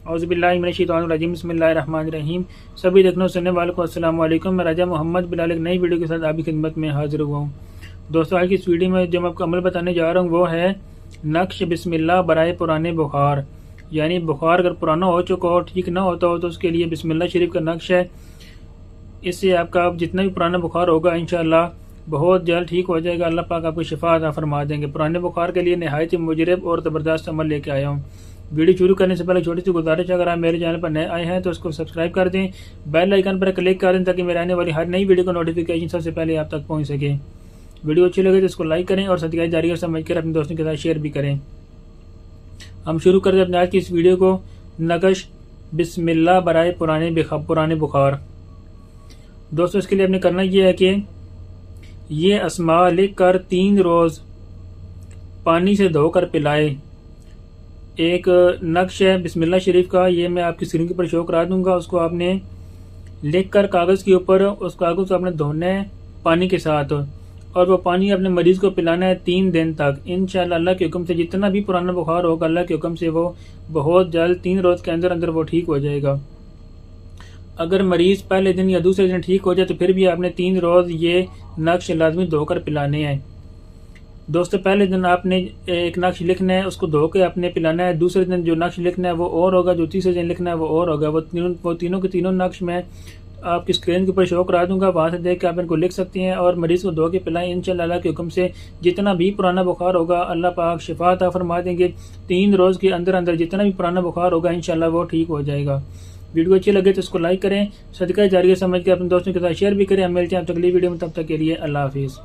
औज़ुबिल्लाहि मिनश्शैतानिर्रजीम बिस्मिल्लाहिर्रहमानिर्रहीम। सभी देखने सुनने वालों को अस्सलाम वालेकुम। मैं राजा मोहम्मद बिलाल एक नई वीडियो के साथ आपकी खिदमत में हाजिर हुआ हूँ। दोस्तों, आज की इस वीडियो में जो मैं आपको अमल बताने जा रहा हूँ वो है नक्श बिस्मिल्लाह बराए पुराने बुखार। यानी बुखार अगर पुराना हो चुका हो, ठीक ना होता हो, तो उसके लिए बिस्मिल्लाह शरीफ का नक्श है। इससे आपका जितना भी पुराना बुखार होगा इंशाअल्लाह बहुत जल्द ठीक हो जाएगा। अल्लाह पाक आपको शिफा अता फरमा देंगे। पुराने बुखार के लिए नहायत ही मुजरब और ज़बरदस्त अमल लेके आया हूँ। वीडियो शुरू करने से पहले छोटी सी गुजारिश, अगर आप मेरे चैनल पर नए आए हैं तो उसको सब्सक्राइब कर दें, बेल आइकन पर क्लिक कर दें ताकि मेरे आने वाली हर नई वीडियो का नोटिफिकेशन सबसे पहले आप तक पहुँच सके। वीडियो अच्छी लगे तो इसको लाइक करें और सदका जारिया समझकर अपने दोस्तों के साथ शेयर भी करें। हम शुरू कर दें अपने आज की इस वीडियो को। नक्श बिस्मिल्लाह बराए पुराने बुखार। दोस्तों, इसके लिए आपने करना यह है कि ये अस्मा लिख कर 3 रोज़ पानी से धोकर पिलाए। एक नक्श है बिस्मिल्लाह शरीफ का, ये मैं आपकी स्क्रीन के ऊपर शो करा दूंगा। उसको आपने लिख कर कागज़ के ऊपर उस कागज़ को आपने धोना है पानी के साथ, और वो पानी अपने मरीज़ को पिलाना है 3 दिन तक। इंशाअल्लाह अल्लाह के हुक्म से जितना भी पुराना बुखार होगा अल्लाह के हुक्म से वो बहुत जल्द 3 रोज़ के अंदर अंदर वो ठीक हो जाएगा। अगर मरीज़ पहले दिन या दूसरे दिन ठीक हो जाए तो फिर भी आपने 3 रोज़ ये नक्श लाजमी धोकर पिलाने हैं। दोस्तों, पहले दिन आपने एक नक्श लिखना है, उसको धो के आपने पिलाना है। दूसरे दिन जो नक्श लिखना है वो और होगा, जो तीसरे दिन लिखना है वो और होगा। वो तीनों के तीनों नक्श मैं आपकी स्क्रीन के ऊपर शो करा दूंगा, वहाँ से देख के आप इनको लिख सकती हैं और मरीज़ को धो के पिलाएं। इंशाअल्लाह अल्लाह के हुक्म से जितना भी पुराना बुखार होगा अल्लाह पाक शिफा अता फरमा देंगे। 3 रोज़ के अंदर अंदर जितना भी पुराना बुखार होगा इंशाअल्लाह वो ठीक हो जाएगा। वीडियो अच्छी लगे तो इसको लाइक करें, सदका जारिया समझ के अपने दोस्तों के साथ शेयर भी करें। हम मिलते हैं अब अगली वीडियो में, तब तक के लिए अल्लाह हाफिज़।